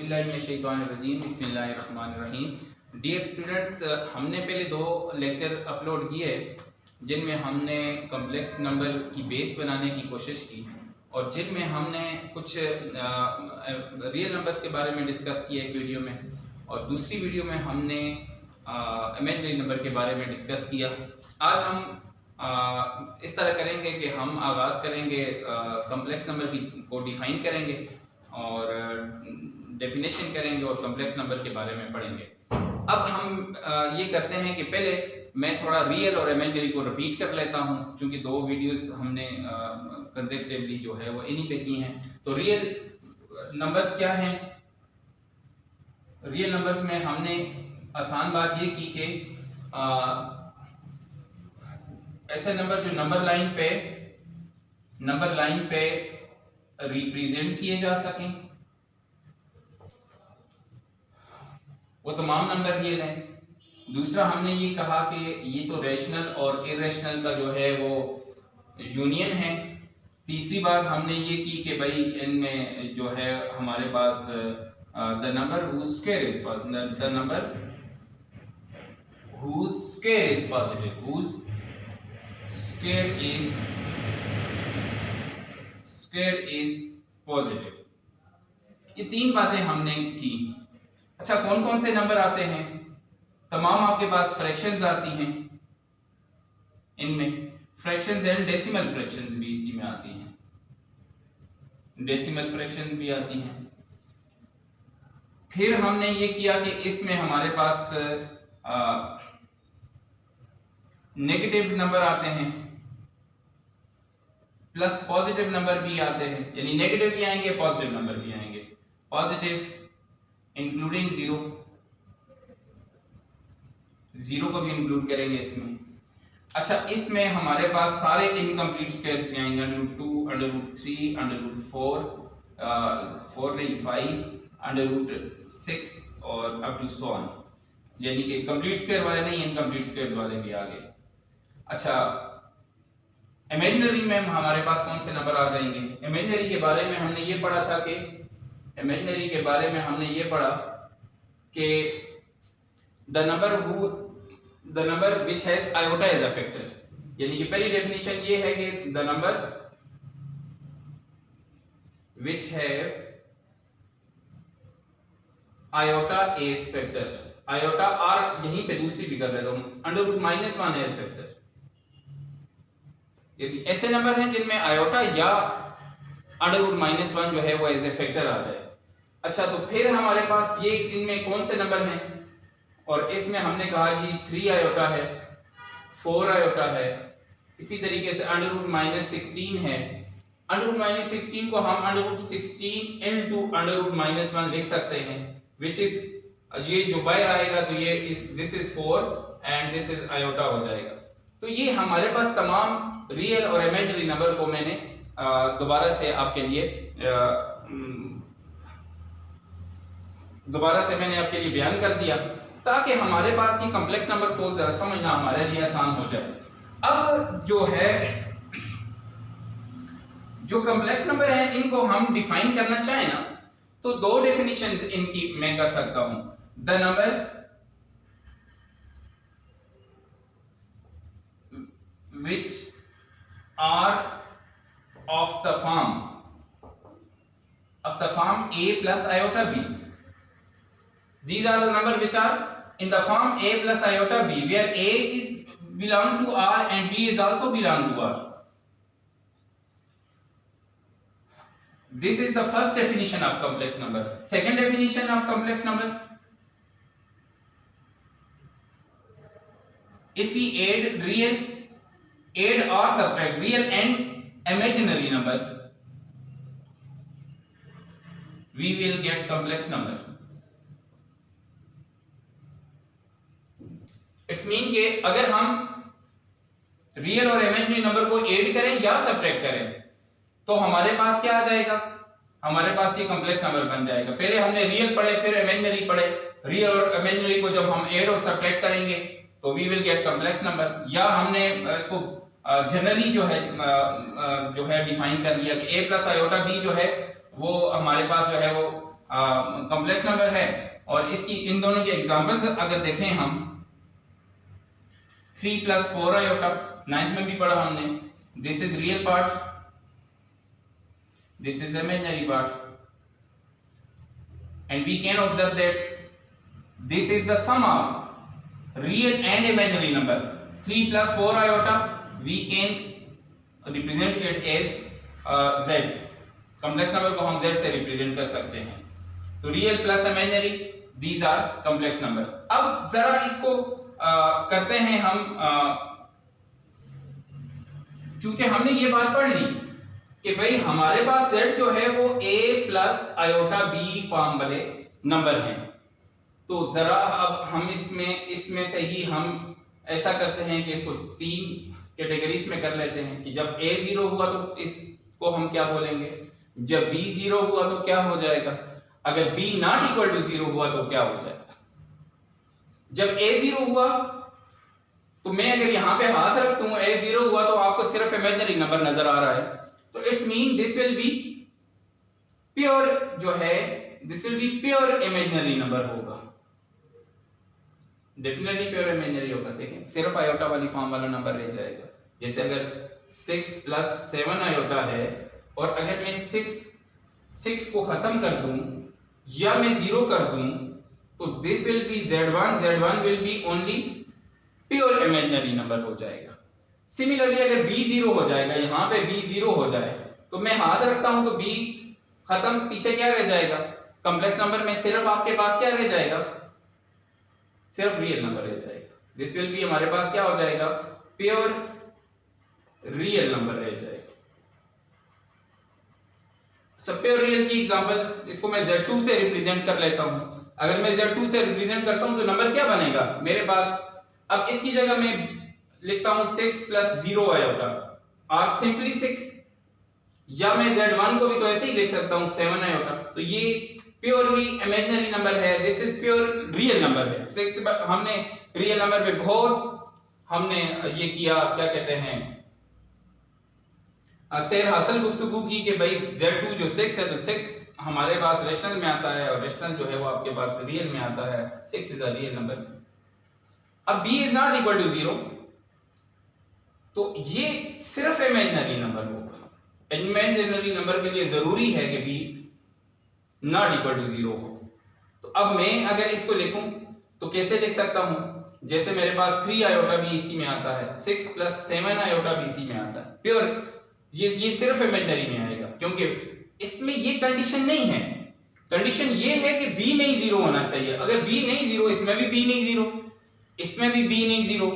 औज़ुबिल्लाहिमिनश्शैतानिर्रजीम बिस्मिल्लाहिर्रहमानिर्रहीम। Dear students, हमने पहले 2 लेक्चर अपलोड किए जिनमें हमने कम्प्लेक्स नंबर की बेस बनाने की कोशिश की और जिनमें हमने कुछ रियल नंबर्स के बारे में डिस्कस किया एक वीडियो में, और दूसरी वीडियो में हमने इमेजिनरी नंबर के बारे में डिस्कस किया। आज हम इस तरह करेंगे कि हम आगाज़ करेंगे कम्प्लेक्स नंबर को डिफ़ाइन करेंगे और डेफिनेशन करेंगे और कम्प्लेक्स नंबर के बारे में पढ़ेंगे। अब हम ये करते हैं कि पहले मैं थोड़ा रियल और इमेजिनरी को रिपीट कर लेता हूँ, क्योंकि 2 वीडियोस हमने कंसेक्टिवली जो है वो इन्हीं पे की हैं। तो रियल नंबर्स क्या हैं? रियल नंबर्स में हमने आसान बात ये की कि ऐसे नंबर जो नंबर लाइन पे रिप्रेजेंट किए जा सकें, वो तमाम नंबर रियल हैं। दूसरा हमने ये कहा कि ये तो रैशनल और इरेशनल का जो है वो यूनियन है। तीसरी बात हमने ये की कि भाई इनमें जो है हमारे पास the number whose square is positive। ये 3 बातें हमने की। अच्छा, कौन कौन से नंबर आते हैं? तमाम आपके पास फ्रैक्शंस आती हैं, इनमें फ्रैक्शंस एंड डेसिमल फ्रैक्शंस भी इसी में आती हैं, डेसिमल फ्रैक्शंस भी आती हैं। फिर हमने ये किया कि इसमें हमारे पास नेगेटिव नंबर आते हैं प्लस पॉजिटिव नंबर भी आते हैं, यानी नेगेटिव भी आएंगे पॉजिटिव नंबर भी आएंगे। पॉजिटिव इंक्लूडिंग जीरो को भी इंक्लूड करेंगे इसमें। अच्छा, इसमें हमारे पास सारे इनकम्प्लीट स्क्वायर्स भी आएंगे, √2, √3, √4, 4 नहीं 5, √6 और अप टू सो ऑन, यानी कि कंप्लीट स्क्वायर वाले नहीं, इनकम्प्लीट स्क्वायर्स वाले भी आ गए। अच्छा, इमेजिनरी में हमारे पास कौन से नंबर आ जाएंगे? इमेजिनरी के बारे में हमने ये पढ़ा कि the number which has iota as a factor, यानी कि पहली डेफिनेशन ये है कि the numbers which have iota as factor, iota और यहीं पे दूसरी भी कर देता हूं, √-1 as factor, यानी ऐसे नंबर हैं जिनमें आयोटा या √-1 जो है वो एज ए फैक्टर आ जाए। अच्छा, तो फिर हमारे पास ये इनमें कौन से नंबर हैं? और इसमें हमने कहा जी 3 आयोटा है, 4 आयोटा है, इसी तरीके से √-16 है। √-16 को हम √16 into √-1 लिख सकते हैं, विच इज ये जो बाहर आएगा तो ये this is 4 and this is iota हो जाएगा। तो ये हमारे पास तमाम रियल और इमेजिनरी नंबर को मैंने दोबारा से आपके लिए बयान कर दिया, ताकि हमारे पास ये कॉम्प्लेक्स नंबर को जरा समझना हमारे लिए आसान हो जाए। अब जो कॉम्प्लेक्स नंबर है इनको हम डिफाइन करना चाहें ना, तो 2 डेफिनेशंस इनकी मैं कर सकता हूं। The number which are of the form a plus iota b. These are the number which are in the form a plus iota b, where a is belong to R and b is also belong to R. This is the first definition of complex number. Second definition of complex number, if we add or subtract real and imaginary number, we will get complex number. It's mean कि अगर हम real और imaginary number को add करें या subtract करें तो हमारे पास क्या आ जाएगा? हमारे पास ये कॉम्प्लेक्स नंबर बन जाएगा। पहले हमने रियल पढ़े, फिर इमेजिनरी पढ़े। रियल और इमेजिनरी को जब हम ऐड और सब्ट्रैक्ट करेंगे तो we will get complex number. या हमने इसको जनरली जो है डिफाइन कर लिया कि a प्लस आयोटा b जो है वो हमारे पास जो है वो कॉम्प्लेक्स नंबर है। और इसकी इन दोनों की एग्जांपल्स अगर देखें हम 3 + 4 आयोटा 9th में भी पढ़ा हमने, this is real part, this is imaginary part, and we can observe that this is the sum of real and imaginary number. 3 + 4 iota we can represent it as z, complex number को हम z से represent कर सकते हैं। तो real plus imaginary, these are complex number. अब जरा इसको करते हैं हम, चूंकि हमने ये बात पढ़ ली कि भाई हमारे पास z जो है वो a + आयोटा b फॉर्म वाले नंबर हैं, तो जरा अब हम इसमें से ही हम ऐसा करते हैं कि इसको 3 कैटेगरीज में कर लेते हैं कि जब a 0 हुआ तो इसको हम क्या बोलेंगे, जब b 0 हुआ तो क्या हो जाएगा, अगर b ≠ 0 हुआ तो क्या हो जाएगा। जब a 0 हुआ तो मैं अगर यहां पे हाथ रख दूं, a 0 हुआ तो आपको सिर्फ इमेजिनरी नंबर नजर आ रहा है, तो it's mean this will be pure, जो है this will be pure imaginary number होगा, डेफिनेटली प्योर इमेजिनरी होगा। देखें सिर्फ आयोटा वाली फॉर्म वाला नंबर रह जाएगा। जैसे अगर 6 + 7 आयोटा है और अगर मैं 6 को खत्म कर दूं या मैं 0 कर दूं तो this will be z1 will be only pure imaginary number हो जाएगा। सिमिलरली अगर b 0 हो जाएगा, यहां पे b 0 हो जाए तो मैं हाथ रखता हूं तो b खत्म, पीछे क्या रह जाएगा, कॉम्प्लेक्स नंबर में सिर्फ आपके पास क्या रह जाएगा, सिर्फ रियल नंबर रह जाएगा। दिस विल बी हमारे पास क्या हो जाएगा, प्योर रियल नंबर रह जाएगा। अच्छा, प्योर रियल की एग्जांपल, इसको मैं z2 से रिप्रेजेंट कर लेता हूं। अगर मैं z2 से रिप्रेजेंट करता हूं तो नंबर क्या बनेगा मेरे पास, अब इसकी जगह मैं लिखता हूं 6 + 0 आयोटा और सिंपली 6, या मैं z1 को भी तो ऐसे ही लिख सकता हूं 7 आयोटा। तो ये प्योरली इमेजिनरी नंबर है, this is pure real number है। 6 हमने रियल नंबर पे बहुत हमने ये किया, क्या कहते हैं, सैर हासिल गुफ्तगू की कि भाई z2 जो 6 है तो 6 हमारे पास रेशनल में आता है और रेशनल जो है वो आपके पास रियल में आता है, 6 इज अ रियल नंबर। अब b is not equal to 0 तो ये सिर्फ इमेजिनरी नंबर होगा। इमेजिनरी नंबर के लिए जरूरी है कि b नॉट इक्वल टू 0 हो। तो अब मैं अगर इसको लिखूं तो कैसे लिख सकता हूं, जैसे मेरे पास 3 आयोटा भी इसी में आता है, 6 + 7 आयोटा भी इसी में आता है, प्योर ये सिर्फ इमेजिनरी में आएगा क्योंकि इसमें ये कंडीशन नहीं है। कंडीशन ये है कि b नहीं 0 होना चाहिए। अगर b नहीं 0, इसमें भी b नहीं 0, इसमें भी b नहीं 0,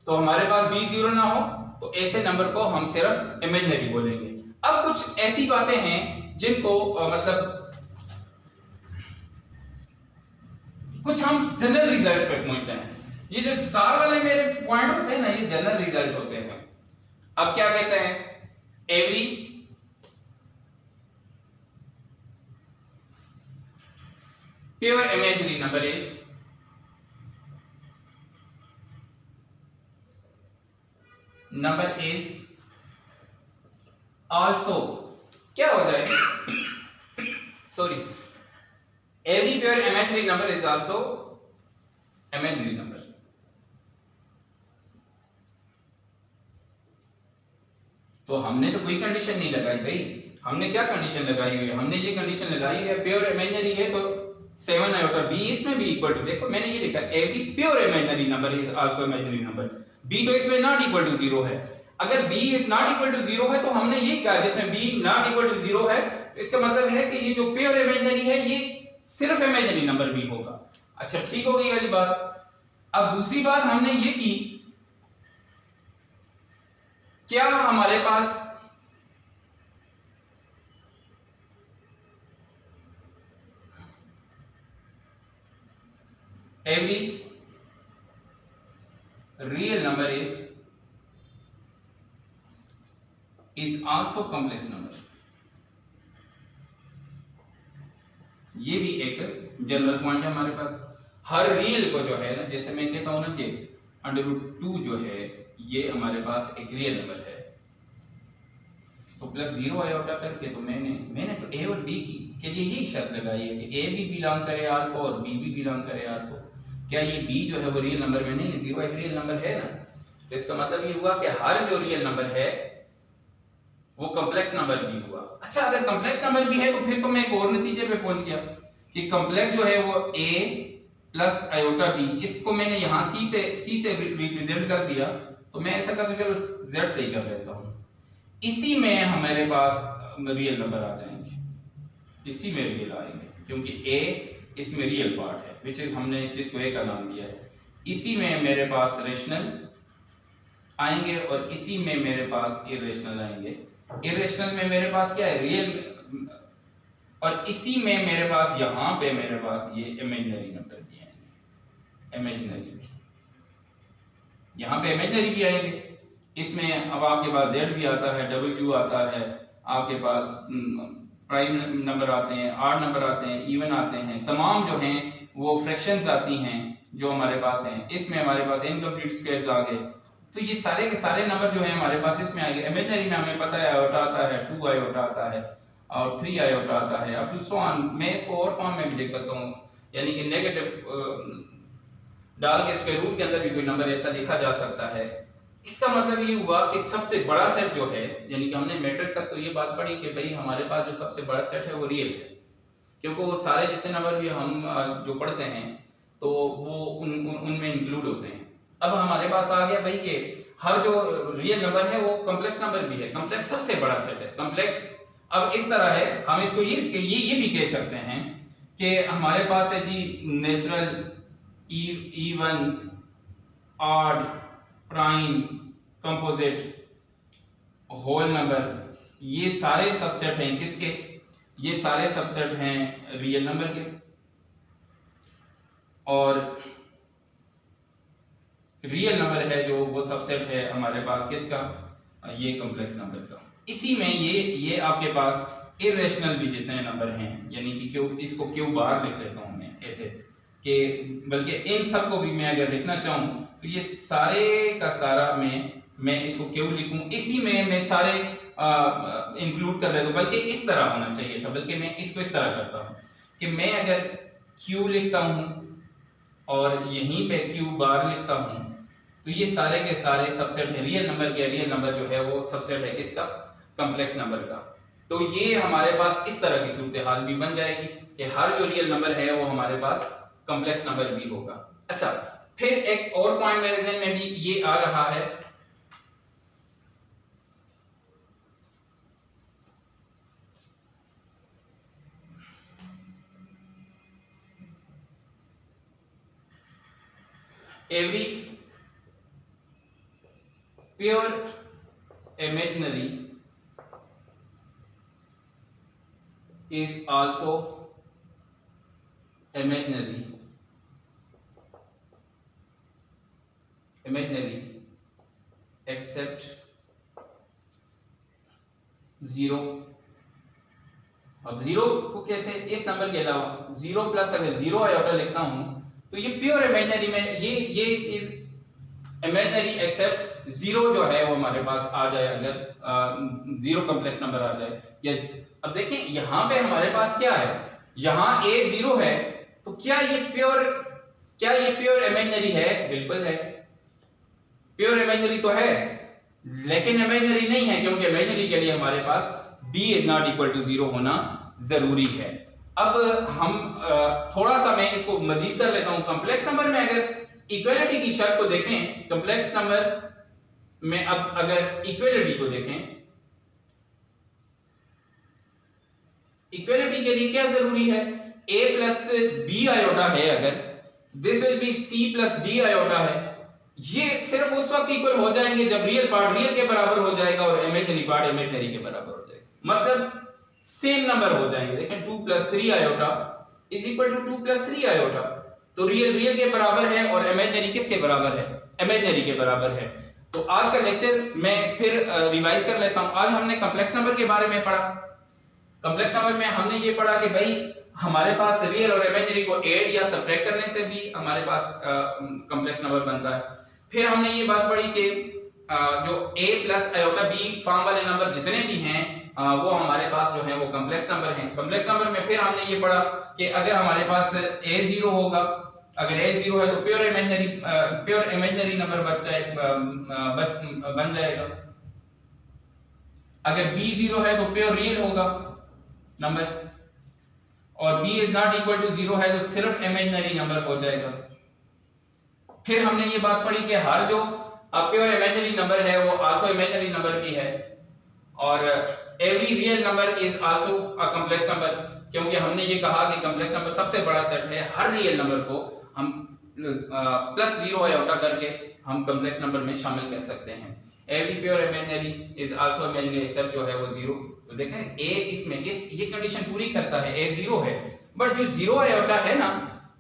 तो हमारे पास b 0 ना हो तो ऐसे नंबर को हम सिर्फ इमेजिनरी बोलेंगे। अब कुछ ऐसी बातें हैं जिनको मतलब कुछ हम जनरल रिजल्ट्स पे पहुंचते हैं। ये जो स्टार वाले मेरे पॉइंट होते हैं ना, ये जनरल रिजल्ट होते हैं। अब क्या कहते हैं, every pure imaginary number is also क्या हो जाएगा, sorry, every pure imaginary number is also imaginary number। तो हमने तो कोई कंडीशन नहीं लगाई भाई, हमने क्या कंडीशन लगाई हुई है, हमने ये कंडीशन लगाई है प्योर इमेजिनरी है तो 7 आयोटा b इसमें भी इक्वल टू, देखो मैंने ये लिखा every pure imaginary number is also imaginary number, b तो इसमें नॉट इक्वल टू 0 है। अगर b is not equal to 0 है तो हमने ये कहा जिसमें b नॉट इक्वल टू 0 है, इसका मतलब है कि ये जो प्योर इमेजिनरी है ये सिर्फ इमेजिनरी नंबर भी होगा। अच्छा, ठीक हो गई वाली बात। अब दूसरी बात हमने ये की, क्या हमारे पास every real number is also complex number, ये भी एक जनरल पॉइंट है हमारे पास। हर रियल को जो है ना, जैसे मैं कहता हूं ना कि √2 जो है ये हमारे पास एक रियल नंबर है, तो +0 आयोटा करके तो मैंने तो a और b की के लिए यही शर्त लगाई है कि ए भी बिलोंग करे आर को और बी भी बिलोंग करे आर को। क्या ये बी जो है वो रियल नंबर में नहीं है? जीरो एक रियल नंबर है ना, तो इसका मतलब ये हुआ कि हर जो रियल नंबर है वो कॉम्प्लेक्स नंबर भी हुआ। अच्छा, अगर कॉम्प्लेक्स नंबर भी है तो फिर तो मैं एक और नतीजे पे पहुंच गया कि कॉम्प्लेक्स जो है वो a प्लस आयोटा b, इसको मैंने यहाँ c से रिप्रेजेंट कर दिया, तो मैं ऐसा करता हूँ, चलो z से ही कर लेता हूँ। इसी में हमारे पास रियल नंबर आ जाएंगे, इसी में रियल आएंगे क्योंकि a इसमें रियल पार्ट है, विच इज हमने जिसको a का नाम दिया है। इसी में मेरे पास रेशनल आएंगे और इसी में मेरे पास इरेशनल आएंगे। इरेशनल में मेरे पास क्या है? रियल, और इसी में मेरे पास यहाँ पे मेरे पास ये इमेजिनरी नंबर भी आएंगे, इमेजिनरी भी, यहाँ पे इमेजिनरी भी आएंगे। इसमें अब आपके पास z भी आता है, w आता है, आपके पास प्राइम नंबर आते हैं, आड नंबर आते हैं, इवन आते हैं, तमाम जो हैं वो फ्रैक्शंस आती हैं जो हमारे पास हैं। इसमें हमारे पास इनकम्प्लीट स्क्वायर्स आ गए, तो ये सारे के सारे नंबर जो है हमारे पास इसमें आ गए। इमेजिनरी में हमें पता है आयोटा आता है, 2 आयोटा आता है और 3 आयोटा आता है, अब टू सो ऑन। मैं इसको और फॉर्म में भी लिख सकता हूँ, यानी कि नेगेटिव डाल के स्क्वायर रूट के अंदर भी कोई नंबर ऐसा लिखा जा सकता है। इसका मतलब ये हुआ कि सबसे बड़ा सेट जो है, यानी कि हमने मैट्रिक तक तो ये बात पढ़ी कि भाई हमारे पास जो सबसे बड़ा सेट है वो रियल है, क्योंकि वो सारे जितने नंबर भी हम जो पढ़ते हैं तो वो उनमें इंक्लूड होते हैं। अब हमारे पास आ गया भाई कि हर जो रियल नंबर है वो कॉम्प्लेक्स नंबर भी है, कॉम्प्लेक्स सबसे बड़ा सेट है कॉम्प्लेक्स। अब इस तरह है, हम इसको ये भी कह सकते हैं कि हमारे पास है जी natural, even, odd, prime, composite, whole number, ये सारे सबसेट हैं किसके? ये सारे सबसेट हैं रियल नंबर के। और रियल नंबर है जो वो सबसेट है हमारे पास किसका? ये कॉम्प्लेक्स नंबर का। इसी में ये आपके पास इरेशनल भी जितने नंबर हैं, यानी कि क्यों, इसको क्यों बार लिख लेता हूं मैं ऐसे कि, बल्कि इन सब को भी मैं अगर लिखना चाहूं तो ये सारे का सारा मैं इसको क्यों लिखूं, इसी में मैं सारे इंक्लूड कर लेता हूं। बल्कि इस तरह होना चाहिए था, बल्कि मैं इसको इस तरह करता हूं कि मैं अगर क्यू लिखता हूं और यहीं पे क्यू बार लिखता हूं तो ये सारे के सारे सबसेट है रियल नंबर के। रियल नंबर जो है वो सबसेट है किसका? कॉम्प्लेक्स नंबर का। तो ये हमारे पास इस तरह की सूरत हाल भी बन जाएगी कि हर जो रियल नंबर है वो हमारे पास कॉम्प्लेक्स नंबर भी होगा। अच्छा, फिर एक और पॉइंट मेरे ज़हन में भी ये आ रहा है, every pure imaginary is also imaginary except 0। अब 0 को कैसे? इस नंबर के अलावा 0 प्लस अगर 0 आयोटा लिखता हूं तो ये प्योर इमेजिनरी में ये इज इमेजिनरी एक्सेप्ट 0 जो है वो हमारे पास आ जाए, अगर 0 कॉम्प्लेक्स नंबर आ जाए। यस, अब देखें यहां पे हमारे पास क्या है, यहां a 0 है, तो क्या ये प्योर इमेजिनरी है? बिल्कुल है, प्योर इमेजिनरी तो है, लेकिन इमेजिनरी नहीं है क्योंकि इमेजिनरी के लिए हमारे पास b is not equal to 0 होना जरूरी है। अब हम थोड़ा सा मैं इसको मजीद कर लेता हूं। कॉम्प्लेक्स नंबर में अगर इक्वालिटी की शर्त को देखें, कॉम्प्लेक्स नंबर में अब अगर इक्वालिटी को देखें, इक्वालिटी के लिए क्या जरूरी है? a प्लस बी आयोटा है, अगर this will be c plus d iota है, ये सिर्फ उस वक्त इक्वल हो जाएंगे जब रियल पार्ट रियल के बराबर हो जाएगा और इमेजिनरी पार्ट इमेजिनरी के बराबर हो जाएगा, मतलब सेम नंबर हो जाएंगे। देखें 2 plus 3 iota is equal to 2 plus 3 iota, तो रियल के बराबर है और इमेजिनरी किसके बराबर है? इमेजिनरी के बराबर है। तो आज का लेक्चर मैं फिर रिवाइज कर लेता हूं। आज हमने कॉम्प्लेक्स नंबर के बारे में पढ़ा। कॉम्प्लेक्स नंबर में हमने ये पढ़ा कि भाई हमारे पास रियल और इमेजिनरी को ऐड या सब्ट्रैक्ट करने से भी हमारे पास कॉम्प्लेक्स नंबर बनता है। फिर हमने ये बात पढ़ी कि जो a plus iota b form वाले नंबर जितने भी हैं वो हमारे पास जो है वो कम्प्लेक्स नंबर हैं। कम्प्लेक्स नंबर में फिर हमने ये पढ़ा कि अगर हमारे पास a0 होगा, अगर a0 है तो प्योर इमेजिनरी नंबर बन जाएगा। अगर b0 है तो प्योर रियल होगा नंबर, और b is not equal to 0 है तो सिर्फ इमेजिनरी नंबर हो जाएगा। फिर हमने ये बात पढ़ी कि हर जो प्योर इमेजिनरी नंबर है वो आल्सो इमेजिनरी नंबर भी है, और every real number is also a complex number, क्योंकि हमने ये कहा कि कॉम्प्लेक्स नंबर सबसे बड़ा सेट है। हर रियल नंबर को हम प्लस 0 आयोटा करके हम कॉम्प्लेक्स नंबर में शामिल कर सकते हैं। Every pure imaginary is also imaginary except जो है वो 0। तो देखें a इसमें ये कंडीशन पूरी करता है, a 0 है, बट जो 0 आयोटा है ना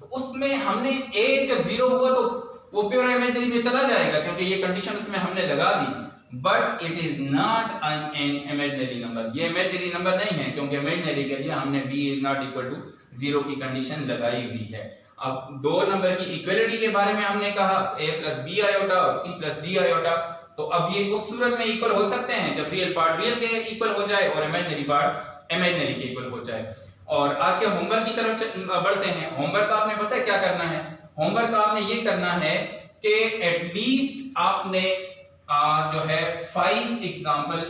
तो उसमें हमने a जब 0 हुआ तो वो प्योर इमेजिनरी में चला जाएगा, क्योंकि ये कंडीशन उसमें हमने लगा दी। But it is not an imaginary number, ये इमेजिनरी नंबर नहीं है, क्योंकि इमेजिनरी के लिए हमने b is not equal to 0 की कंडीशन लगाई हुई है। अब दो नंबर की इक्वलिटी के बारे में हमने कहा, a प्लस b आयोटा और c प्लस d आयोटा, तो अब ये उस सूरत में इक्वल हो सकते हैं जब रियल पार्ट रियल के इक्वल हो जाए और इमेजिनरी पार्ट इमेजिनरी के इक्वल हो जाए। और आज के होमवर्क की तरफ बढ़ते हैं। होमवर्क आपने पता है क्या करना है? होमवर्क आपने ये करना है कि एटलीस्ट आपने जो है 5 एग्जांपल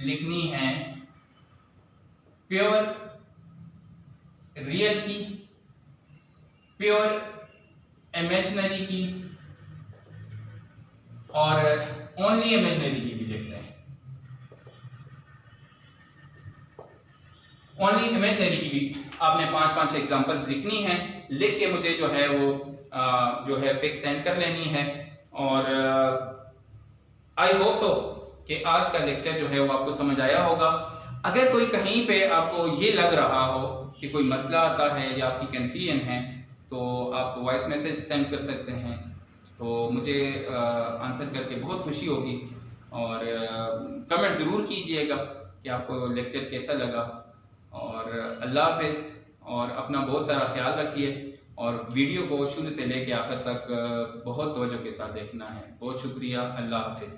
लिखनी है प्योर रियल की, प्योर इमेजिनरी की और ओनली इमेजिनरी की भी लिखते हैं। ओनली इमेजिनरी की भी आपने 5-5 एग्जांपल लिखनी है, लिख के मुझे जो है वो जो है पिक सेंड कर लेनी है। और आई होप सो कि आज का लेक्चर जो है वो आपको समझ आया होगा। अगर कोई कहीं पे आपको ये लग रहा हो कि कोई मसला आता है या आपकी कंफ्यूजन है तो आप वॉइस मैसेज सेंड कर सकते हैं, तो मुझे आंसर करके बहुत खुशी होगी। और कमेंट ज़रूर कीजिएगा कि आपको लेक्चर कैसा लगा। और अल्लाह हाफ़िज़, और अपना बहुत सारा ख्याल रखिए, और वीडियो को शुरू से लेकर आखिर तक बहुत तवज्जो के साथ देखना है। बहुत शुक्रिया। अल्लाह हाफ़िज़।